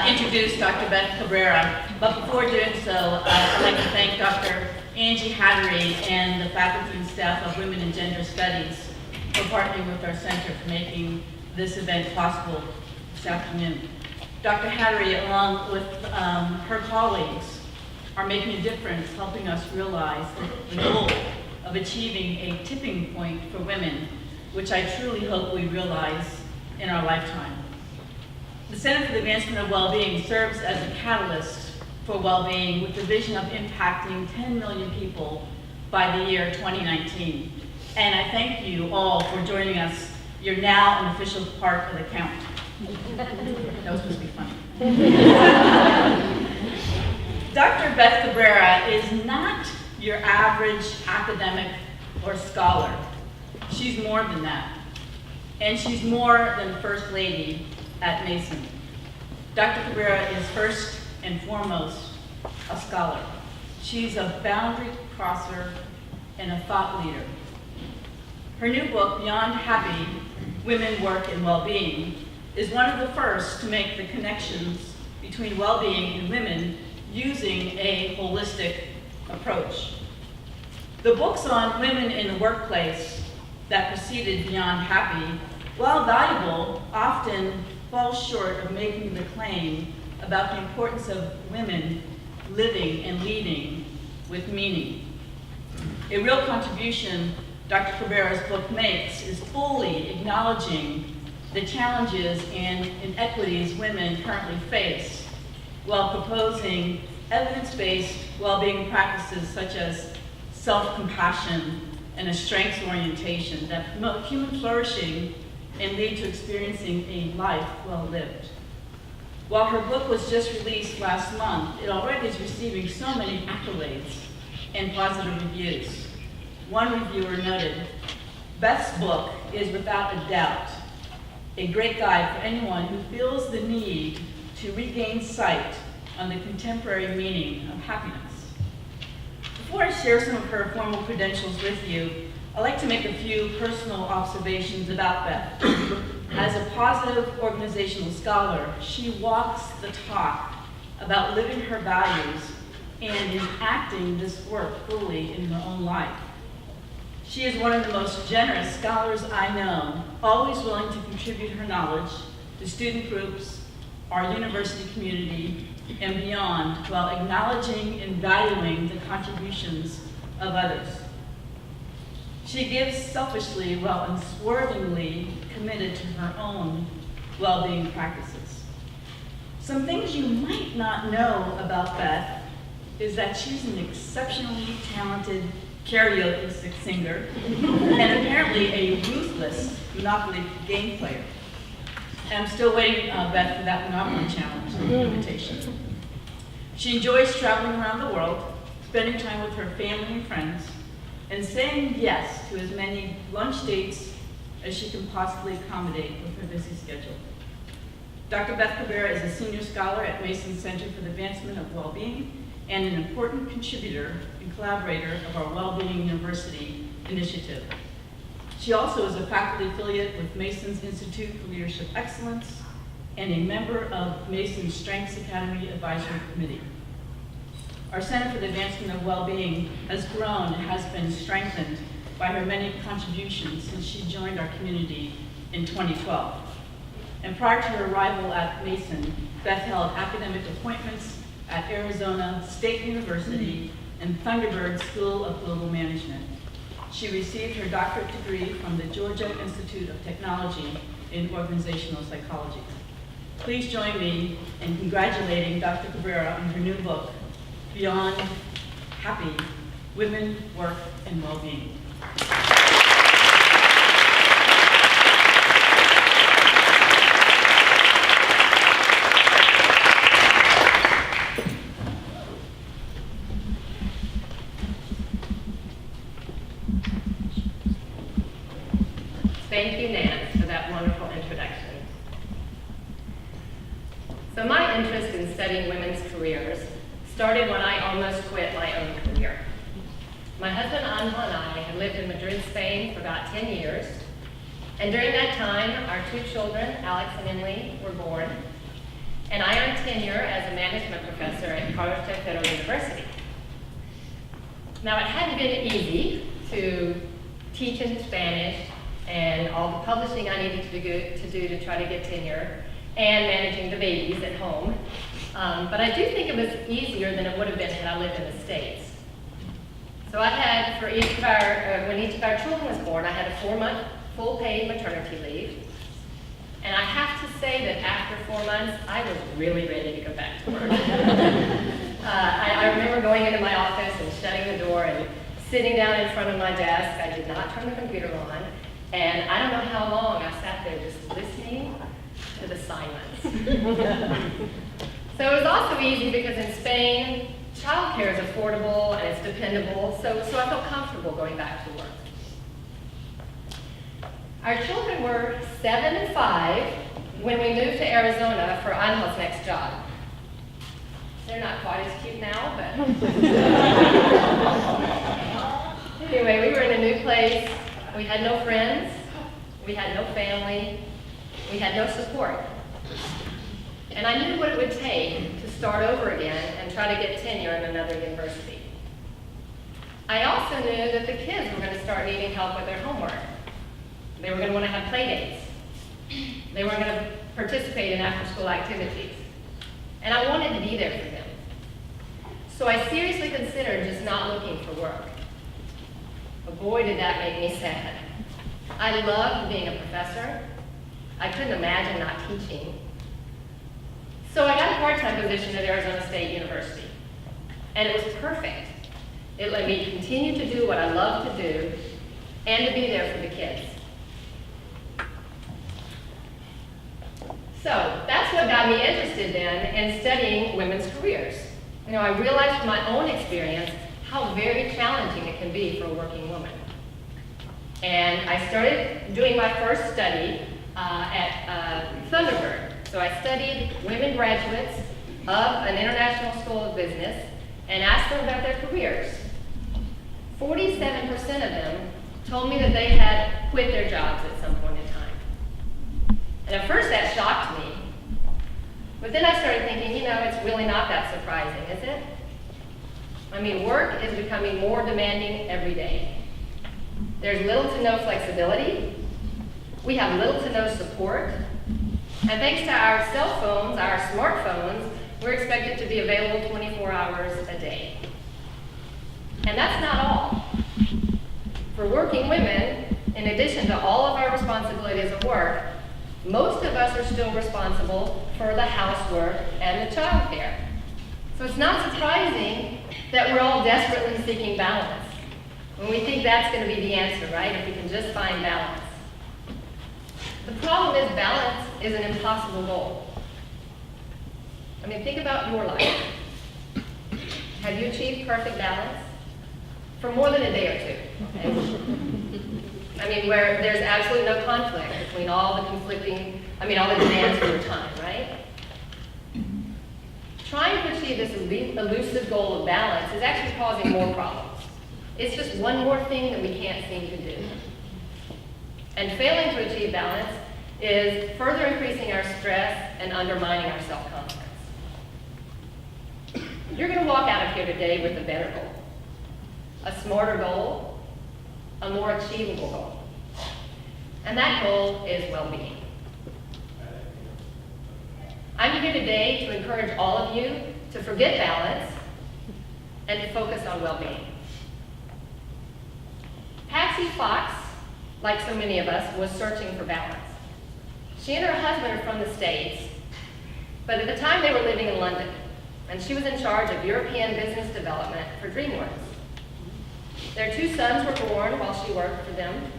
introduce Dr. Beth Cabrera, but before doing so, I'd like to thank Dr. Angie Hattery and the faculty and staff of Women and Gender Studies for partnering with our center for making this event possible this afternoon. Dr. Hattery, along with her colleagues, are making a difference, helping us realize the goal of achieving a tipping point for women, which I truly hope we realize in our lifetime. The Center for the Advancement of Wellbeing serves as a catalyst for well-being with the vision of impacting 10 million people by the year 2019. And I thank you all for joining us. You're now an official part of the count. That was supposed to be funny. Dr. Beth Cabrera is not your average academic or scholar. She's more than that. And she's more than First Lady at Mason. Dr. Cabrera is first and foremost a scholar. She's a boundary crosser and a thought leader. Her new book, Beyond Happy, Women, Work, and Wellbeing, is one of the first to make the connections between well-being and women using a holistic approach. The books on women in the workplace that preceded Beyond Happy, while valuable, often fall short of making the claim about the importance of women living and leading with meaning. A real contribution Dr. Cabrera's book makes is fully acknowledging the challenges and inequities women currently face while proposing evidence-based well-being practices such as self-compassion and a strengths orientation that promote human flourishing and lead to experiencing a life well lived. While her book was just released last month, it already is receiving so many accolades and positive reviews. One reviewer noted, Beth's book is without a doubt a great guide for anyone who feels the need to regain sight on the contemporary meaning of happiness. Before I share some of her formal credentials with you, I'd like to make a few personal observations about Beth. As a positive organizational scholar, she walks the talk about living her values and enacting this work fully in her own life. She is one of the most generous scholars I know, always willing to contribute her knowledge to student groups, our university community, and beyond, while acknowledging and valuing the contributions of others. She gives selfishly while unswervingly committed to her own well-being practices. Some things you might not know about Beth is that she's an exceptionally talented karaoke singer and apparently a ruthless Monopoly game player. And I'm still waiting, Beth, for that Monopoly challenge invitation. She enjoys traveling around the world, spending time with her family and friends, and saying yes to as many lunch dates as she can possibly accommodate with her busy schedule. Dr. Beth Cabrera is a senior scholar at Mason Center for the Advancement of Wellbeing and an important contributor and collaborator of our Wellbeing University initiative. She also is a faculty affiliate with Mason's Institute for Leadership Excellence and a member of Mason's Strengths Academy Advisory Committee. Our Center for the Advancement of Wellbeing has grown and has been strengthened by her many contributions since she joined our community in 2012. And prior to her arrival at Mason, Beth held academic appointments at Arizona State University and Thunderbird School of Global Management. She received her doctorate degree from the Georgia Institute of Technology in Organizational Psychology. Please join me in congratulating Dr. Cabrera on her new book, Beyond Happy, Women, Work, and Wellbeing. Thank you, Nance, for that wonderful introduction. So my interest in studying women's careers started when I almost quit my own career. My husband, Anjo, and I had lived in Madrid, Spain for about 10 years. And during that time, our two children, Alex and Emily, were born. and I earned tenure as a management professor at Federal University. Now, it hadn't been easy to teach in Spanish and all the publishing I needed to do to try to get tenure and managing the babies at home. But I do think it was easier than it would have been had I lived in the States. So I had, for each of our, when each of our children was born, I had a 4-month full paid maternity leave. And I have to say that after 4 months, I was really ready to go back to work. I remember going into my office and shutting the door and sitting down in front of my desk. I did not turn the computer on. And I don't know how long I sat there just listening to the silence. So it was also easy because in Spain, childcare is affordable and it's dependable, so I felt comfortable going back to work. Our children were 7 and 5 when we moved to Arizona for Angel's next job. They're not quite as cute now, but anyway, we were in a new place. We had no friends, we had no family, we had no support. And I knew what it would take to start over again and try to get tenure in another university. I also knew that the kids were going to start needing help with their homework. They were going to want to have play dates. They were going to participate in after-school activities. And I wanted to be there for them. So I seriously considered just not looking for work. But boy, did that make me sad. I loved being a professor. I couldn't imagine not teaching. So I got a part-time position at Arizona State University. And it was perfect. It let me continue to do what I love to do and to be there for the kids. So that's what got me interested then in studying women's careers. You know, I realized from my own experience how very challenging it can be for a working woman. And I started doing my first study at Thunderbird. So I studied women graduates of an international school of business and asked them about their careers. 47% of them told me that they had quit their jobs at some point in time. And at first that shocked me. But then I started thinking, you know, it's really not that surprising, is it? I mean, work is becoming more demanding every day. There's little to no flexibility. We have little to no support. And thanks to our cell phones, our smartphones, we're expected to be available 24 hours a day. And that's not all. For working women, in addition to all of our responsibilities at work, most of us are still responsible for the housework and the child care. So it's not surprising that we're all desperately seeking balance. When we think that's going to be the answer, right? If we can just find balance. The problem is balance is an impossible goal. I mean, think about your life. Have you achieved perfect balance? For more than a day or two. Okay? I mean, where there's absolutely no conflict between all the all the demands for your time, right? Trying to achieve this elusive goal of balance is actually causing more problems. It's just one more thing that we can't seem to do. And failing to achieve balance is further increasing our stress and undermining our self-confidence. You're going to walk out of here today with a better goal, a smarter goal, a more achievable goal. And that goal is well-being. I'm here today to encourage all of you to forget balance and to focus on well-being. Patsy Fox, like so many of us, was searching for balance. She and her husband are from the States, but at the time they were living in London, and she was in charge of European business development for DreamWorks. Their 2 sons were born while she worked for them,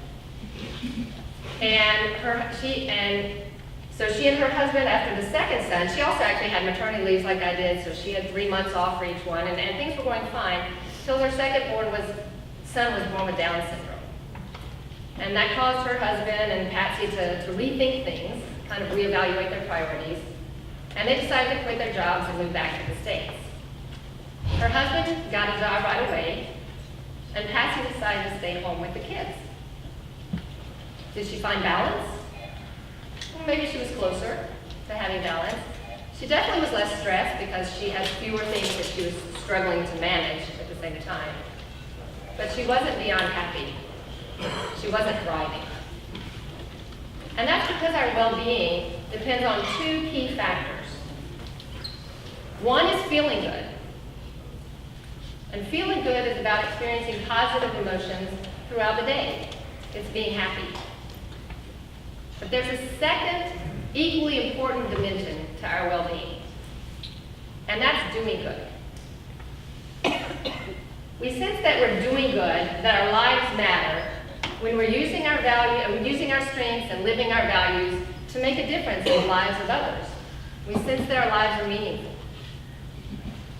so she and her husband, after the second son, she also actually had maternity leaves like I did, so she had 3 months off for each one, and things were going fine, until their second son was born with Down syndrome. And that caused her husband and Patsy to rethink things, kind of reevaluate their priorities, and they decided to quit their jobs and move back to the States. Her husband got a job right away, and Patsy decided to stay home with the kids. Did she find balance? Well, maybe she was closer to having balance. She definitely was less stressed because she had fewer things that she was struggling to manage at the same time. But she wasn't beyond happy. She wasn't thriving. And that's because our well-being depends on two key factors. One is feeling good. And feeling good is about experiencing positive emotions throughout the day. It's being happy. But there's a second, equally important dimension to our well-being, and that's doing good. We sense that we're doing good, that our lives matter, when we're using our strengths and living our values to make a difference in the lives of others. We sense that our lives are meaningful.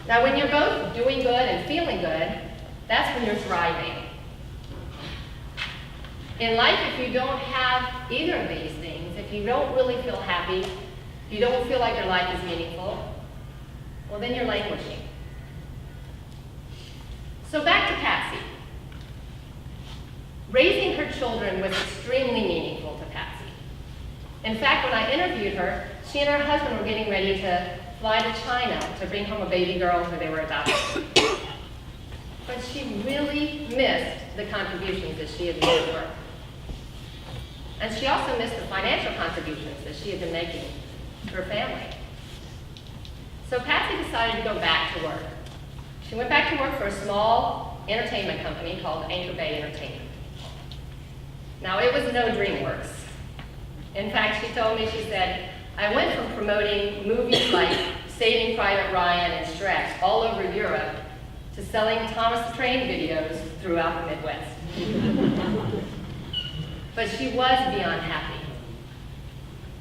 Now, when you're both doing good and feeling good, that's when you're thriving. In life, if you don't have either of these things, if you don't really feel happy, you don't feel like your life is meaningful, well, then you're languishing. So back to Patsy. Raising her children was extremely meaningful to Patsy. In fact, when I interviewed her, she and her husband were getting ready to fly to China to bring home a baby girl who they were adopting. But she really missed the contributions that she had made to work. And she also missed the financial contributions that she had been making to her family. So Patsy decided to go back to work. She went back to work for a small entertainment company called Anchor Bay Entertainment. Now, it was no DreamWorks. In fact, she told me, she said, I went from promoting movies like Saving Private Ryan and Shrek all over Europe to selling Thomas the Train videos throughout the Midwest. But she was beyond happy.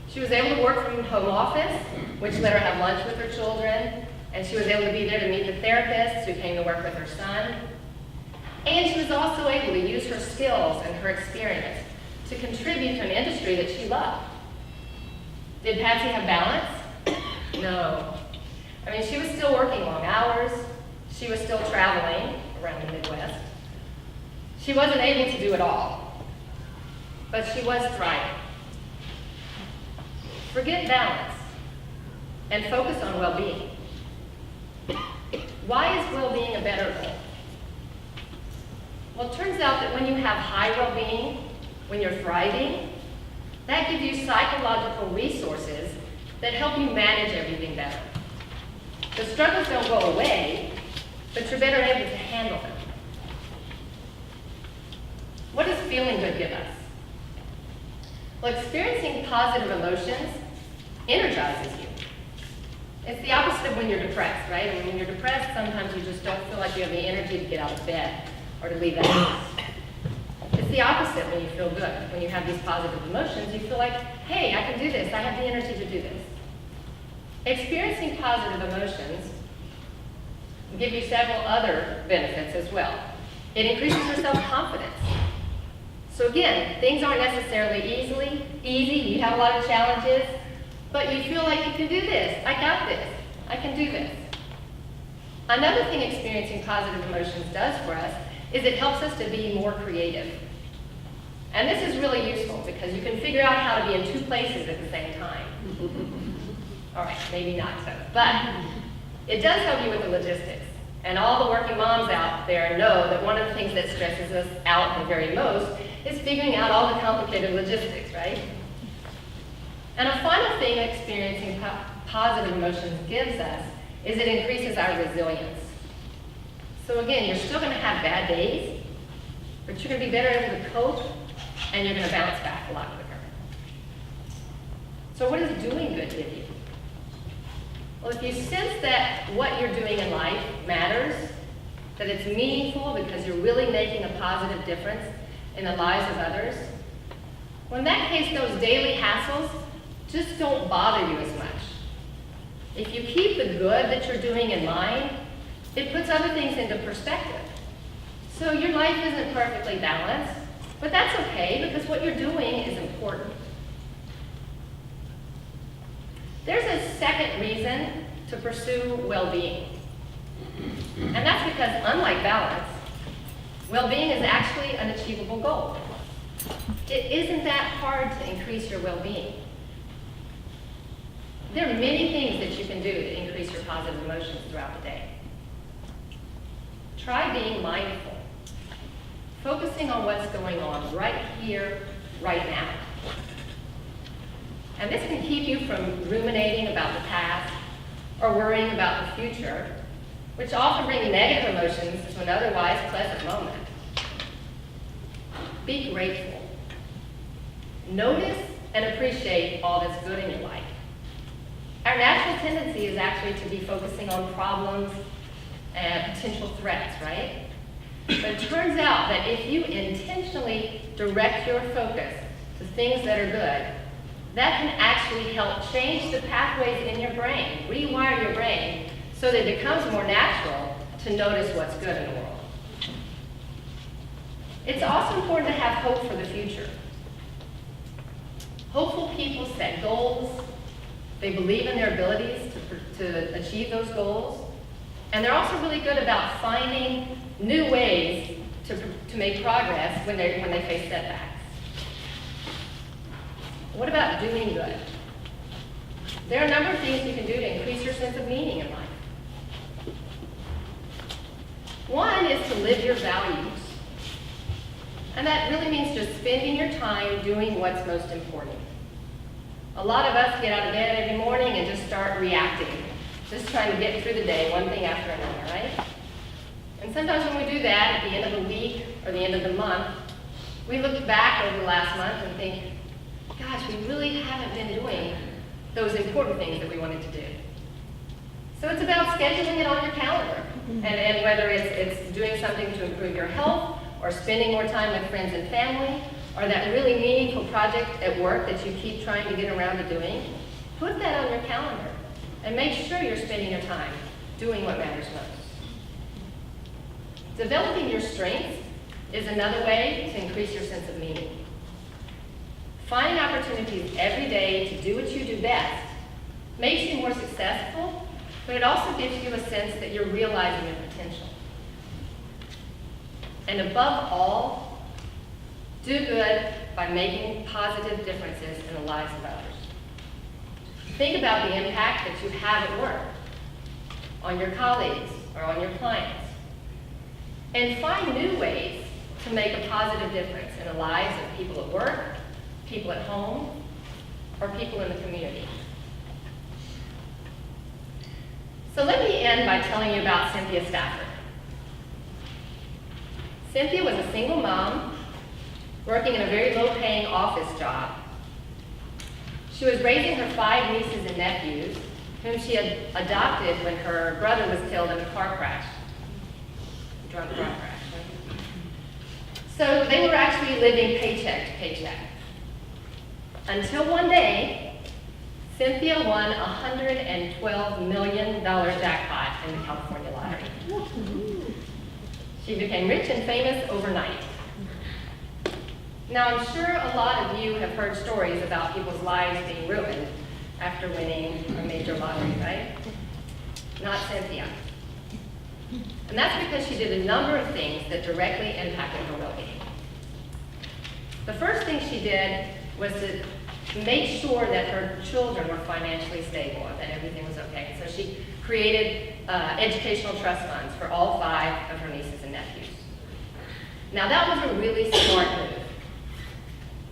She was able to work from home office, which let her have lunch with her children, and she was able to be there to meet the therapists who came to work with her son. And she was also able to use her skills and her experience to contribute to an industry that she loved. Did Patsy have balance? No. I mean, she was still working long hours. She was still traveling around the Midwest. She wasn't able to do it all, but she was thriving. Forget balance and focus on well-being. Why is well-being a better goal? Well, it turns out that when you have high well-being, when you're thriving, that gives you psychological resources that help you manage everything better. The struggles don't go away, but you're better able to handle them. What does feeling good give us? Well, experiencing positive emotions energizes you. It's the opposite of when you're depressed, right? And when you're depressed, sometimes you just don't feel like you have the energy to get out of bed or to leave the house. It's the opposite when you feel good. When you have these positive emotions, you feel like, hey, I can do this. I have the energy to do this. Experiencing positive emotions will give you several other benefits as well. It increases your self-confidence. So again, things aren't necessarily easy. You have a lot of challenges, but you feel like you can do this. I got this. I can do this. Another thing experiencing positive emotions does for us is it helps us to be more creative. And this is really useful because you can figure out how to be in two places at the same time. All right, maybe not so, but it does help you with the logistics. And all the working moms out there know that one of the things that stresses us out the very most is figuring out all the complicated logistics, right? And a final thing experiencing positive emotions gives us is it increases our resilience. So again, you're still going to have bad days, but you're going to be better able to cope, and you're going to bounce back a lot quicker. So what does doing good give you? Well, if you sense that what you're doing in life matters, that it's meaningful because you're really making a positive difference in the lives of others, well, in that case, those daily hassles just don't bother you as much. If you keep the good that you're doing in mind, it puts other things into perspective. So your life isn't perfectly balanced, but that's okay because what you're doing is important. There's a second reason to pursue well-being. And that's because, unlike balance, well-being is actually an achievable goal. It isn't that hard to increase your well-being. There are many things that you can do to increase your positive emotions throughout the day. Try being mindful, focusing on what's going on right here, right now. And this can keep you from ruminating about the past or worrying about the future, which often bring negative emotions to an otherwise pleasant moment. Be grateful. Notice and appreciate all that's good in your life. Our natural tendency is actually to be focusing on problems and potential threats, right? But it turns out that if you intentionally direct your focus to things that are good, that can actually help change the pathways in your brain, rewire your brain, so that it becomes more natural to notice what's good in the world. It's also important to have hope for the future. Hopeful people set goals, they believe in their abilities to achieve those goals, and they're also really good about finding new ways to make progress when they face setbacks. What about doing good? There are a number of things you can do to increase your sense of meaning in life. One is to live your values. And that really means just spending your time doing what's most important. A lot of us get out of bed every morning and just start reacting, just trying to get through the day, one thing after another, right? And sometimes when we do that, at the end of the week or the end of the month, we look back over the last month and think, gosh, we really haven't been doing those important things that we wanted to do. So it's about scheduling it on your calendar. And whether it's doing something to improve your health, or spending more time with friends and family, or that really meaningful project at work that you keep trying to get around to doing, put that on your calendar and make sure you're spending your time doing what matters most. Developing your strengths is another way to increase your sense of meaning. Finding opportunities every day to do what you do best makes you more successful, but it also gives you a sense that you're realizing your potential. And above all, do good by making positive differences in the lives of others. Think about the impact that you have at work, on your colleagues, or on your clients. And find new ways to make a positive difference in the lives of people at work, people at home, or people in the community. So let me end by telling you about Cynthia Stafford. Cynthia was a single mom working in a very low-paying office job. She was raising her 5 nieces and nephews, whom she had adopted when her brother was killed in a car crash, a drunk car crash. So they were actually living paycheck to paycheck. Until one day, Cynthia won a $112 million jackpot in the California lottery. She became rich and famous overnight. Now, I'm sure a lot of you have heard stories about people's lives being ruined after winning a major lottery, right? Not Cynthia. And that's because she did a number of things that directly impacted her well-being. The first thing she did was to make sure that her children were financially stable and that everything was okay. So she created educational trust funds for all 5 of her nieces and nephews. Now that was a really smart move,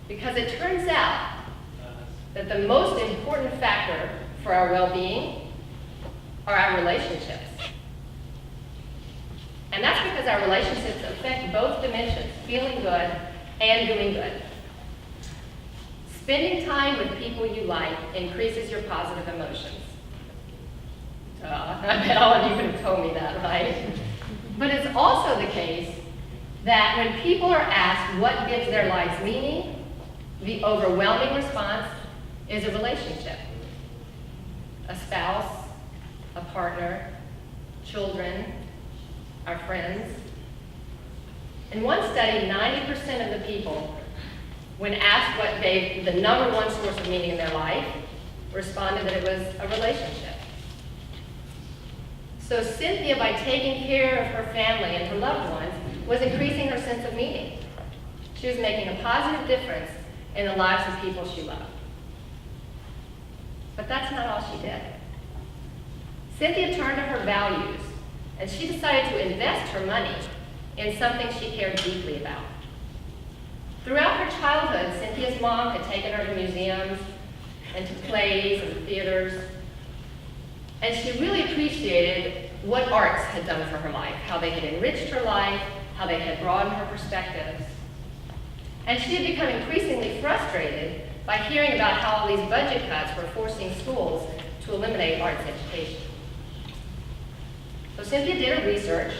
because it turns out that the most important factor for our well-being are our relationships. And that's because our relationships affect both dimensions, feeling good and doing good. Spending time with people you like increases your positive emotions. I bet all of you would have told me that, right? But it's also the case that when people are asked what gives their lives meaning, the overwhelming response is a relationship. A spouse, a partner, children, our friends. In one study, 90% of the people, when asked what gave the number one source of meaning in their life, responded that it was a relationship. So Cynthia, by taking care of her family and her loved ones, was increasing her sense of meaning. She was making a positive difference in the lives of people she loved. But that's not all she did. Cynthia turned to her values, and she decided to invest her money in something she cared deeply about. Throughout her childhood, Cynthia's mom had taken her to museums and to plays and theaters, and she really appreciated what arts had done for her life, how they had enriched her life, how they had broadened her perspectives. And she had become increasingly frustrated by hearing about how all these budget cuts were forcing schools to eliminate arts education. So Cynthia did her research,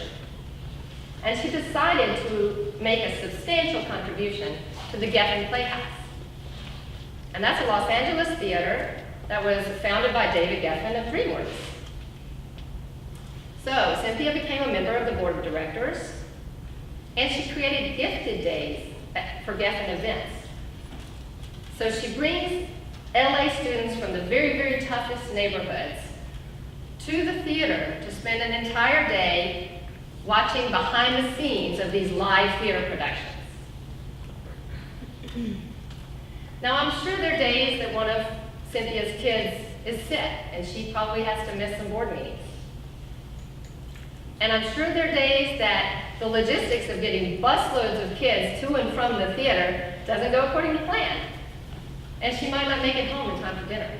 and she decided to make a substantial contribution to the Geffen Playhouse. And that's a Los Angeles theater that was founded by David Geffen of DreamWorks. So Cynthia became a member of the board of directors, and she created gifted days for Geffen events. So she brings LA students from the very, very toughest neighborhoods to the theater to spend an entire day watching behind the scenes of these live theater productions. Now, I'm sure there are days that one of Cynthia's kids is sick, and she probably has to miss some board meetings. And I'm sure there are days that the logistics of getting busloads of kids to and from the theater doesn't go according to plan, and she might not make it home in time for dinner.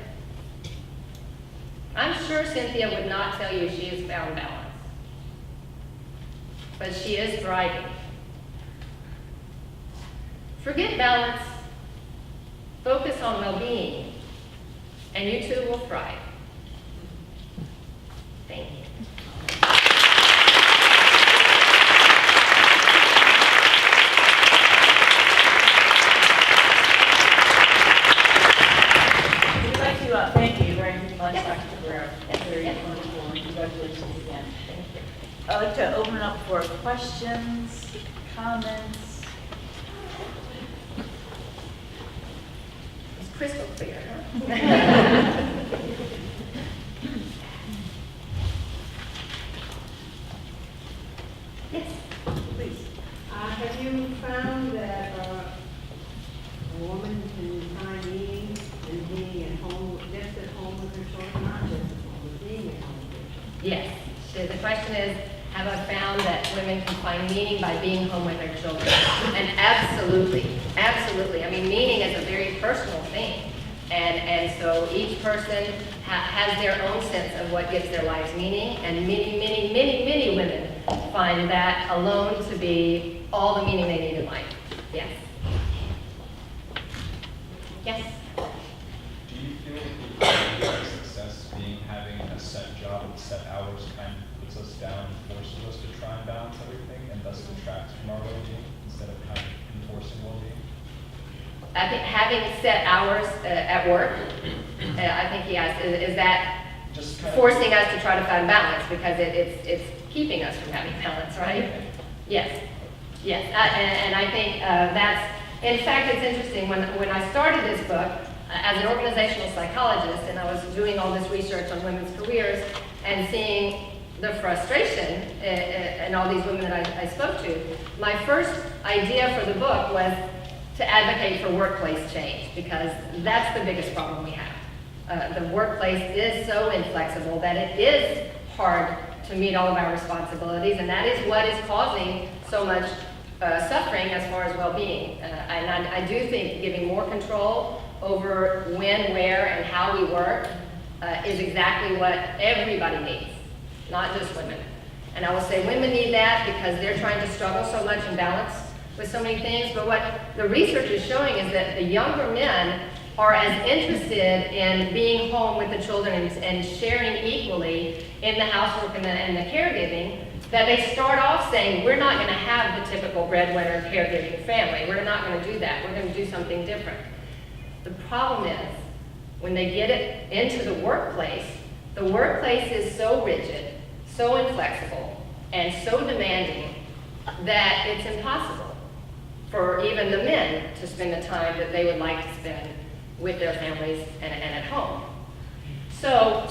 I'm sure Cynthia would not tell you she has found balance, but she is thriving. Forget balance, focus on well-being, and you too will thrive. Thank you. We'd like to thank you very much, Dr. Cabrera. That's very wonderful, and congratulations again. Thank you. I'd like to open it up for questions, comments. It's crystal clear, huh? Yes. Please. Have you found that a woman can find meaning in being at home, just at home with her children, not just at home, but being at home with her children? Yes. So the question is, have I found that women can find meaning by being home with their children? And absolutely, absolutely. I mean, meaning is a very personal thing. And so each person has their own sense of what gives their lives meaning, and many women find that alone to be all the meaning they need in life. Yes. Yes. Do you feel that success being having a set job with set hours kind of puts us down and forces us to try and balance everything, and thus detracts from our well-being instead of kind of enforcing well-being? I think having set hours at work, I think he asked, is that Just kind of forcing us to try to find balance, because it's keeping us from having balance, right? Yes, yes, and I think that's, in fact, it's interesting, when I started this book as an organizational psychologist, and I was doing all this research on women's careers and seeing the frustration in all these women that I spoke to, my first idea for the book was to advocate for workplace change, because that's the biggest problem we have. The workplace is so inflexible that it is hard to meet all of our responsibilities, and that is what is causing so much suffering as far as well-being. And I do think giving more control over when, where, and how we work is exactly what everybody needs, not just women. And I will say women need that because they're trying to struggle so much and balance with so many things, but what the research is showing is that the younger men are as interested in being home with the children and sharing equally in the housework and the caregiving, that they start off saying, we're not going to have the typical breadwinner caregiving family. We're not going to do that. We're going to do something different. The problem is, when they get it into the workplace is so rigid, so inflexible, and so demanding that it's impossible for even the men to spend the time that they would like to spend with their families and at home. So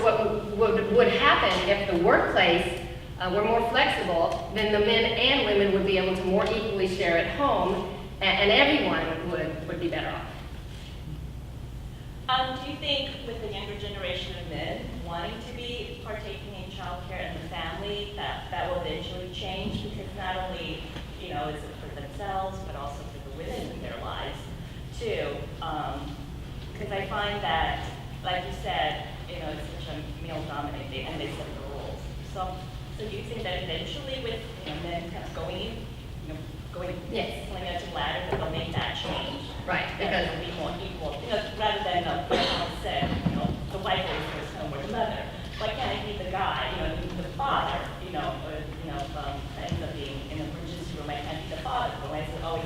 what would happen if the workplace were more flexible, then the men and women would be able to more equally share at home, and everyone would be better off. Do you think with the younger generation of men wanting to be partaking in childcare and the family, that will eventually change? Because not only, is it for themselves, but also for the women in their lives too. Because I find that, like you said, it's such a male-dominated, and they set the rules. So do you think that eventually with men kind of going Yes. pulling out to the ladder, that they'll make that change? Right, That because it'll be more equal, rather than, like I said, the wife always goes home with the mother. Why can't it be the guy, the father, ends up being in the emergency room, why can't it be the father? But why is it always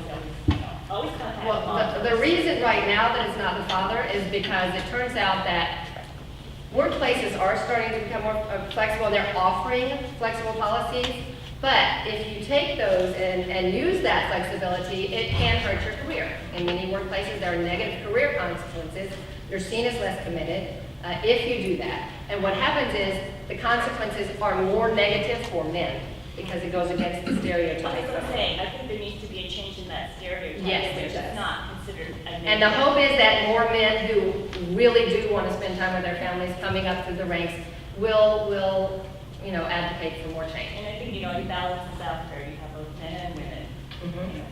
gonna have well, the reason right now that it's not the father is because it turns out that workplaces are starting to become more flexible. They're offering flexible policies. But if you take those and use that flexibility, it can hurt your career. In many workplaces, there are negative career consequences. You're seen as less committed if you do that. And what happens is the consequences are more negative for men because it goes against the stereotype. That's what I'm saying. I think there needs to be a change in that stereotype, Yes, which there is does. not considered a And the hope is that more men who really do want to spend time with their families coming up through the ranks will advocate for more change. And I think, it balances out there. You have both men and women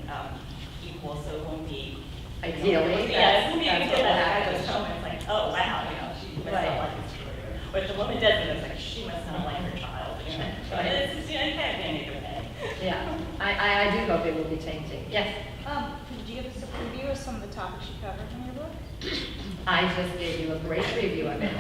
equal, so it won't be. Ideally, Yeah, it won't be that's until what will that guy happen. goes home and it's like, oh, wow, she must Right. not like this career. Or if the woman doesn't, it's like, she must not like her child. But it's just, you can't be any good way. Yeah, I do hope it will be changing. Yes, Could you give us a preview of some of the topics you covered in your book? I just gave you a great preview of it.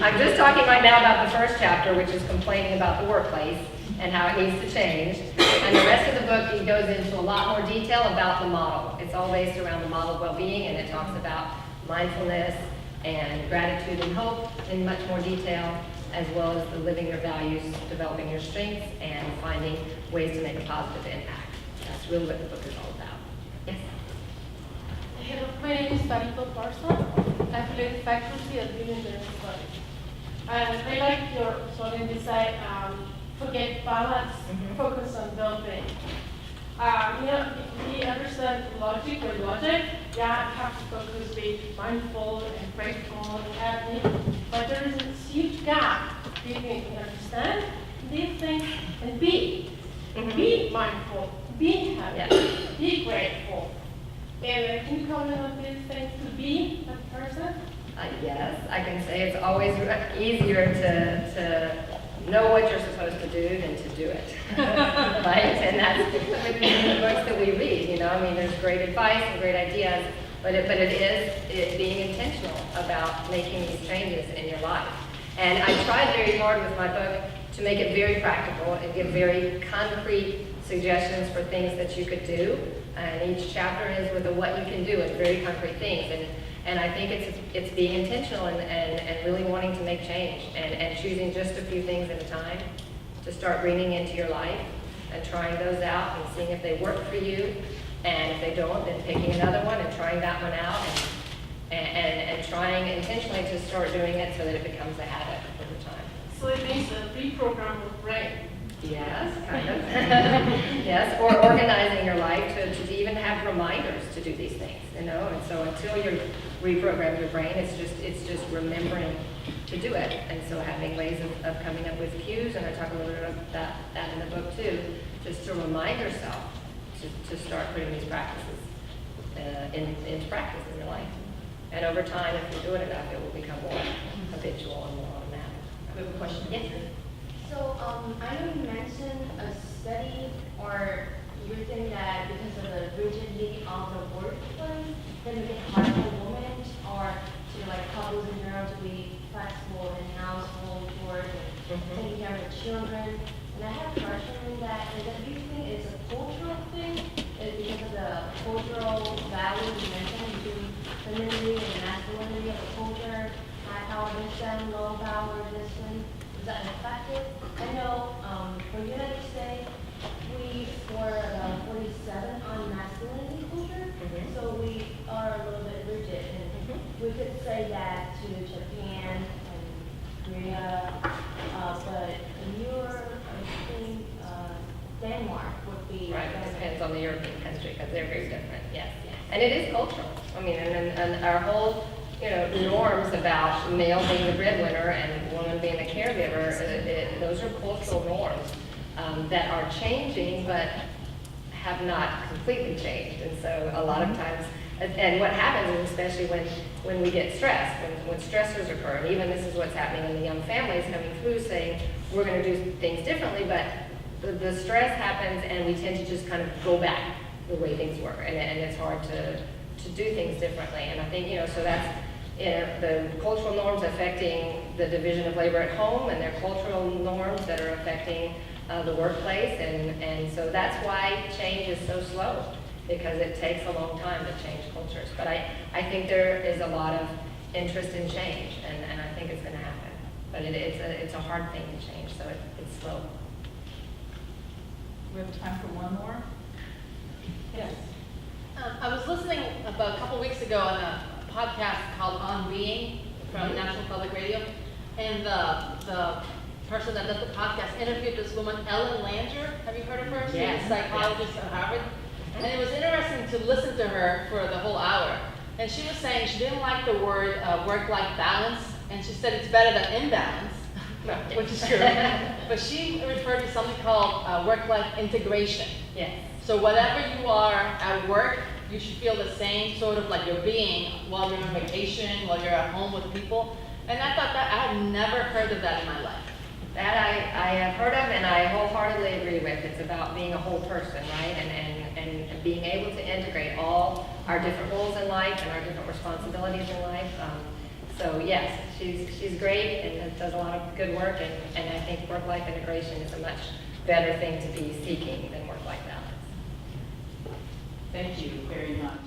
I'm just talking right now about the first chapter, which is complaining about the workplace and how it needs to change. And the rest of the book, it goes into a lot more detail about the model. It's all based around the model of well-being, and it talks about mindfulness and gratitude and hope in much more detail, as well as the living your values, developing your strengths, and finding ways to make a positive impact. That's really what the book is all about. Yes? Hello, my name is Tariko Parson. I play the faculty at Women Learning Studies. And I like your slogan design, forget balance, focus on well-being. We understand logic, you have to focus, be mindful and grateful and happy, but there is a huge gap between understand, live things, and be. Be mindful, be happy, be grateful. And can you comment on these things to be a person? Yes, I can say it's always easier to know what you're supposed to do than to do it, right? And that's in the books that we read, there's great advice and great ideas, but it is being intentional about making these changes in your life. And I tried very hard with my book to make it very practical and give very concrete suggestions for things that you could do. And each chapter is with a what you can do and very concrete things. And I think it's being intentional and really wanting to make change and choosing just a few things at a time to start bringing into your life and trying those out and seeing if they work for you. And if they don't, then picking another one and trying that one out and trying intentionally to start doing it so that it becomes a habit over time. So it means a reprogram of brain. Yes, kind of. Yes, or organizing your life to even have reminders to do these things, And so until you reprogram your brain, it's just remembering to do it. And so having ways of coming up with cues, and I talk a little bit about that in the book too, just to remind yourself to start putting these practices into practice in your life. And over time, if you do it enough, it will become more habitual and more automatic. We have a question. Yes. So, I know you mentioned a study or written that because of the rigidity of the workplace, that make it hard for women or to like couples in general to be flexible in household work and taking care of the children. And I have a question on that. Is that do you think it's a cultural thing? Is it because of the cultural values you mentioned between femininity and masculinity of the culture, high power this one, low power this one? Is that effective? I know for United States, we score about 47 on masculinity culture, so we are a little bit rigid. And we could say that to Japan and Korea, but in Europe, I think Denmark would be. Right, it depends on the European country because they're very different, yes. And it is cultural. I mean, and our whole, norms about male being the breadwinner and woman being the caregiver, those are cultural norms that are changing, but have not completely changed. And so a lot of times, and what happens is, especially when we get stressed, when stressors occur, and even this is what's happening in the young families coming through saying, we're going to do things differently, but the stress happens and we tend to just kind of go back the way things were, and it's hard to do things differently. And I think, so that's the cultural norms affecting the division of labor at home, and there are cultural norms that are affecting the workplace, and so that's why change is so slow, because it takes a long time to change cultures. But I think there is a lot of interest in change, and I think it's going to happen. But it's a hard thing to change, so it's slow. We have time for one more? Yes. I was listening about a couple weeks ago on a podcast called On Being from National Public Radio, and the person that does the podcast interviewed this woman, Ellen Langer. Have you heard of her? Yes. She's a psychologist at Harvard. And it was interesting to listen to her for the whole hour. And she was saying she didn't like the word work-life balance, and she said it's better than imbalance, which is true. But she referred to something called work-life integration. Yes. So whatever you are at work, you should feel the same sort of like you're being while you're on vacation, while you're at home with people. And I thought that I had never heard of that in my life. That I have heard of, and I wholeheartedly agree with. It's about being a whole person, right? And being able to integrate all our different roles in life and our different responsibilities in life. So yes, she's great and does a lot of good work, and I think work-life integration is a much better thing to be seeking than work-life balance. Thank you very much.